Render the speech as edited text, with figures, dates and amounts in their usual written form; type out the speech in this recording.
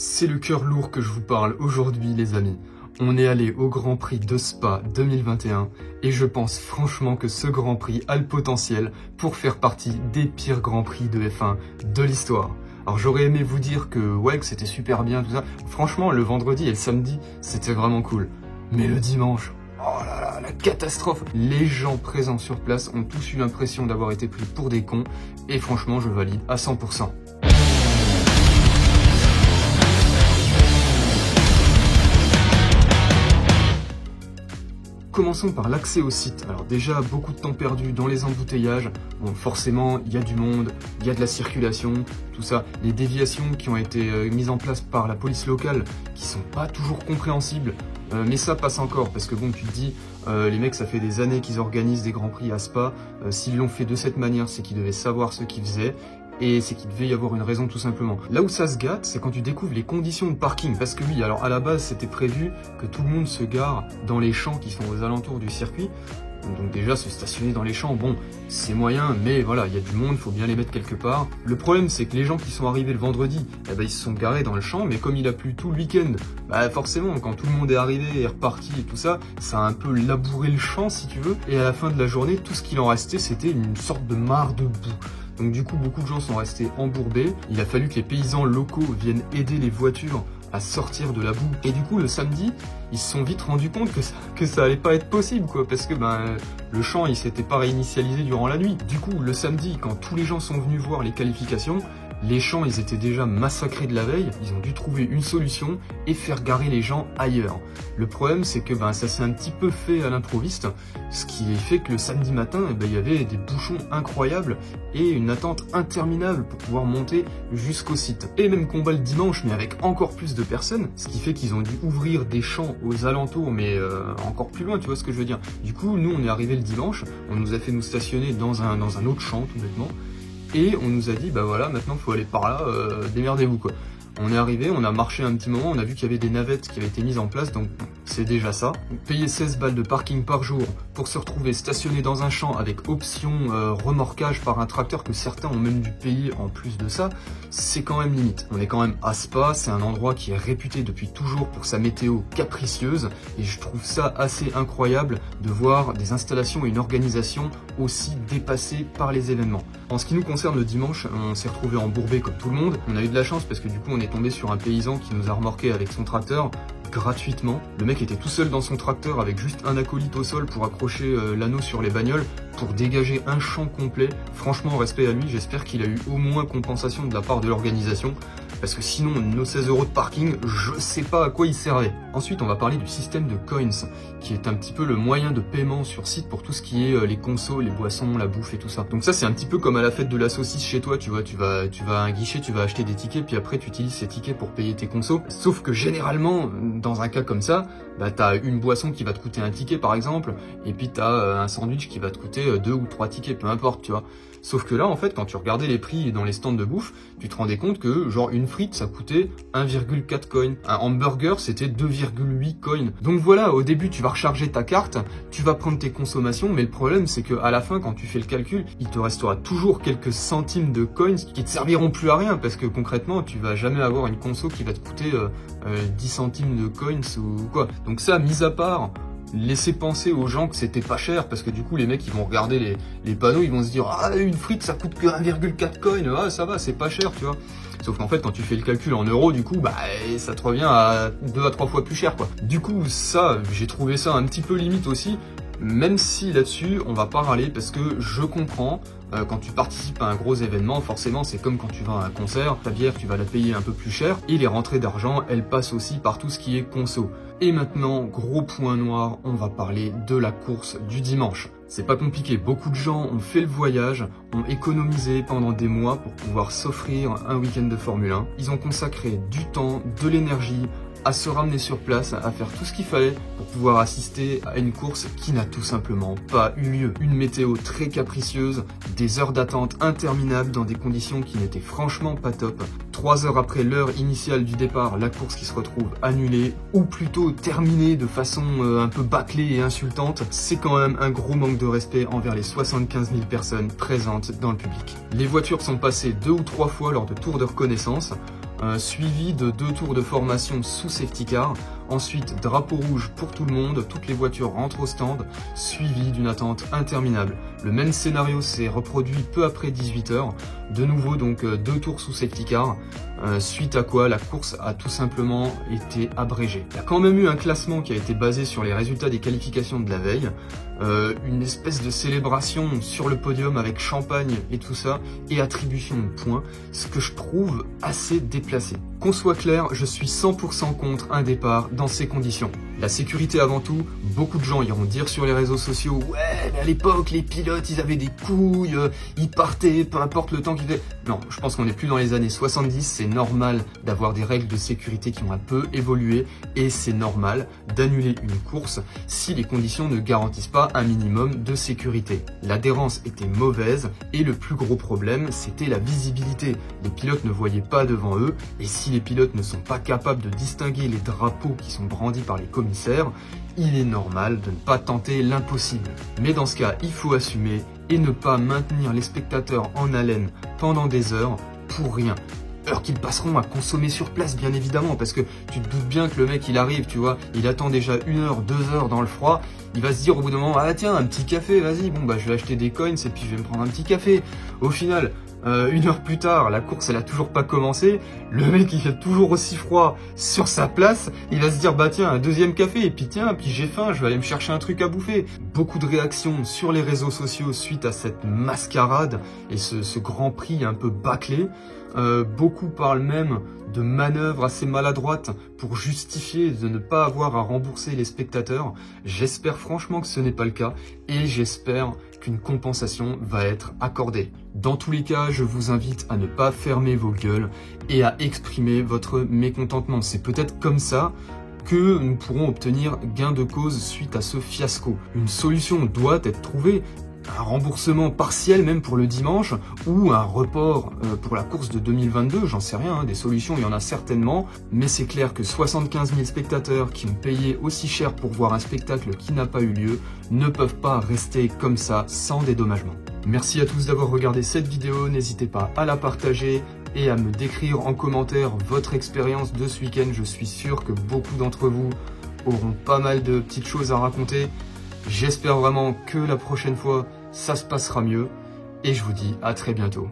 C'est le cœur lourd que je vous parle aujourd'hui les amis. On est allé au Grand Prix de Spa 2021 et je pense franchement que ce Grand Prix a le potentiel pour faire partie des pires Grands Prix de F1 de l'histoire. Alors j'aurais aimé vous dire que ouais, que c'était super bien tout ça. Franchement le vendredi et le samedi c'était vraiment cool. Mais le dimanche, oh là là, la catastrophe. Les gens présents sur place ont tous eu l'impression d'avoir été pris pour des cons et franchement je valide à 100%. Commençons par l'accès au site. Alors déjà, beaucoup de temps perdu dans les embouteillages. Bon, forcément, il y a du monde, il y a de la circulation, tout ça. Les déviations qui ont été mises en place par la police locale, qui sont pas toujours compréhensibles. Mais ça passe encore, parce que bon, tu te dis, les mecs, ça fait des années qu'ils organisent des Grands Prix à Spa. S'ils l'ont fait de cette manière, c'est qu'ils devaient savoir ce qu'ils faisaient. Et c'est qu'il devait y avoir une raison tout simplement. Là où ça se gâte, c'est quand tu découvres les conditions de parking. Parce que oui, alors à la base, c'était prévu que tout le monde se gare dans les champs qui sont aux alentours du circuit. Donc déjà, se stationner dans les champs, bon, c'est moyen, mais voilà, il y a du monde, il faut bien les mettre quelque part. Le problème, c'est que les gens qui sont arrivés le vendredi, eh ben, ils se sont garés dans le champ, mais comme il a plu tout le week-end, bah forcément, quand tout le monde est arrivé et reparti et tout ça, ça a un peu labouré le champ, si tu veux. Et à la fin de la journée, tout ce qu'il en restait, c'était une sorte de mare de boue. Donc du coup, beaucoup de gens sont restés embourbés. Il a fallu que les paysans locaux viennent aider les voitures à sortir de la boue. Et du coup, le samedi, ils se sont vite rendus compte que ça allait pas être possible, quoi, parce que le champ, il s'était pas réinitialisé durant la nuit. Du coup, le samedi, quand tous les gens sont venus voir les qualifications, les champs, ils étaient déjà massacrés de la veille. Ils ont dû trouver une solution et faire garer les gens ailleurs. Le problème, c'est que ça s'est un petit peu fait à l'improviste, ce qui fait que le samedi matin, il y avait des bouchons incroyables et une attente interminable pour pouvoir monter jusqu'au site. Et même combat le dimanche, mais avec encore plus de personnes, ce qui fait qu'ils ont dû ouvrir des champs aux alentours, mais encore plus loin, tu vois ce que je veux dire. Du coup, nous, on est arrivé le dimanche, on nous a fait nous stationner dans un autre champ, tout bêtement. Et on nous a dit, bah voilà, maintenant il faut aller par là, démerdez-vous quoi. On est arrivé, on a marché un petit moment, on a vu qu'il y avait des navettes qui avaient été mises en place, donc c'est déjà ça. Payer 16 balles de parking par jour pour se retrouver stationné dans un champ avec option remorquage par un tracteur que certains ont même dû payer en plus de ça, c'est quand même limite. On est quand même à Spa, c'est un endroit qui est réputé depuis toujours pour sa météo capricieuse et je trouve ça assez incroyable de voir des installations et une organisation aussi dépassées par les événements. En ce qui nous concerne, le dimanche, on s'est retrouvé embourbé comme tout le monde. On a eu de la chance parce que du coup on est tombé sur un paysan qui nous a remorqué avec son tracteur gratuitement. Le mec était tout seul dans son tracteur avec juste un acolyte au sol pour accrocher l'anneau sur les bagnoles pour dégager un champ complet. Franchement, respect à lui, j'espère qu'il a eu au moins compensation de la part de l'organisation. Parce que sinon, nos 16 € de parking, je sais pas à quoi ils servaient. Ensuite, on va parler du système de coins, qui est un petit peu le moyen de paiement sur site pour tout ce qui est les consos, les boissons, la bouffe et tout ça. Donc ça, c'est un petit peu comme à la fête de la saucisse chez toi, tu vois, tu vas à un guichet, tu vas acheter des tickets, puis après tu utilises ces tickets pour payer tes consos. Sauf que généralement, dans un cas comme ça, t'as une boisson qui va te coûter un ticket par exemple, et puis t'as un sandwich qui va te coûter 2 ou 3 tickets, peu importe, tu vois. Sauf que là, en fait, quand tu regardais les prix dans les stands de bouffe, tu te rendais compte que, genre, une frite, ça coûtait 1,4 coin. Un hamburger, c'était 2,8 coin. Donc voilà, au début, tu vas recharger ta carte, tu vas prendre tes consommations, mais le problème, c'est que à la fin, quand tu fais le calcul, il te restera toujours quelques centimes de coins qui te serviront plus à rien, parce que concrètement, tu vas jamais avoir une conso qui va te coûter 10 centimes de coins ou quoi. Donc ça, mis à part, laisser penser aux gens que c'était pas cher, parce que du coup les mecs ils vont regarder les panneaux, ils vont se dire ah une frite ça coûte que 1,4 coin, ah ça va c'est pas cher tu vois. Sauf qu'en fait quand tu fais le calcul en euros du coup ça te revient à 2 à 3 fois plus cher quoi. Du coup ça j'ai trouvé ça un petit peu limite aussi, même si là-dessus on va pas râler parce que je comprends. Quand tu participes à un gros événement, forcément c'est comme quand tu vas à un concert, ta bière tu vas la payer un peu plus cher et les rentrées d'argent elles passent aussi par tout ce qui est conso. Et maintenant, gros point noir, on va parler de la course du dimanche. C'est pas compliqué, beaucoup de gens ont fait le voyage, ont économisé pendant des mois pour pouvoir s'offrir un week-end de Formule 1. Ils ont consacré du temps, de l'énergie, à se ramener sur place, à faire tout ce qu'il fallait pour pouvoir assister à une course qui n'a tout simplement pas eu lieu. Une météo très capricieuse, des heures d'attente interminables dans des conditions qui n'étaient franchement pas top. 3 heures après l'heure initiale du départ, la course qui se retrouve annulée, ou plutôt terminée de façon un peu bâclée et insultante. C'est quand même un gros manque de respect envers les 75 000 personnes présentes dans le public. Les voitures sont passées 2 ou 3 fois lors de tours de reconnaissance. suivi de 2 tours de formation sous safety car. Ensuite, drapeau rouge pour tout le monde, toutes les voitures rentrent au stand, suivi d'une attente interminable. Le même scénario s'est reproduit peu après 18 h. De nouveau donc 2 tours sous safety car, suite à quoi la course a tout simplement été abrégée. Il y a quand même eu un classement qui a été basé sur les résultats des qualifications de la veille, une espèce de célébration sur le podium avec champagne et tout ça, et attribution de points, ce que je trouve assez déplacé. Qu'on soit clair, je suis 100% contre un départ dans ces conditions. La sécurité avant tout, beaucoup de gens iront dire sur les réseaux sociaux « Ouais, mais à l'époque, les pilotes, ils avaient des couilles, ils partaient, peu importe le temps qu'ils faisaient. » Non, je pense qu'on n'est plus dans les années 70, c'est normal d'avoir des règles de sécurité qui ont un peu évolué et c'est normal d'annuler une course si les conditions ne garantissent pas un minimum de sécurité. L'adhérence était mauvaise et le plus gros problème, c'était la visibilité. Les pilotes ne voyaient pas devant eux et si les pilotes ne sont pas capables de distinguer les drapeaux qui sont brandis par les commissaires, il est normal de ne pas tenter l'impossible. Mais dans ce cas, il faut assumer et ne pas maintenir les spectateurs en haleine pendant des heures pour rien. Heures qu'ils passeront à consommer sur place, bien évidemment, parce que tu te doutes bien que le mec, il arrive, tu vois, il attend déjà 1 heure, 2 heures dans le froid, il va se dire au bout d'un moment, ah tiens, un petit café, vas-y, bon bah je vais acheter des coins et puis je vais me prendre un petit café. Au final, 1 heure plus tard, la course elle a toujours pas commencé, le mec il fait toujours aussi froid sur sa place, il va se dire bah tiens un deuxième café et puis tiens, puis j'ai faim, je vais aller me chercher un truc à bouffer. Beaucoup de réactions sur les réseaux sociaux suite à cette mascarade et ce Grand Prix un peu bâclé. Beaucoup parlent même de manœuvres assez maladroites pour justifier de ne pas avoir à rembourser les spectateurs. J'espère franchement que ce n'est pas le cas et j'espère qu'une compensation va être accordée. Dans tous les cas, je vous invite à ne pas fermer vos gueules et à exprimer votre mécontentement. C'est peut-être comme ça que nous pourrons obtenir gain de cause suite à ce fiasco. Une solution doit être trouvée. Un remboursement partiel même pour le dimanche ou un report pour la course de 2022, j'en sais rien, des solutions il y en a certainement, mais c'est clair que 75 000 spectateurs qui ont payé aussi cher pour voir un spectacle qui n'a pas eu lieu ne peuvent pas rester comme ça sans dédommagement. Merci à tous d'avoir regardé cette vidéo, n'hésitez pas à la partager et à me décrire en commentaire votre expérience de ce week-end, je suis sûr que beaucoup d'entre vous auront pas mal de petites choses à raconter. J'espère vraiment que la prochaine fois, ça se passera mieux et je vous dis à très bientôt.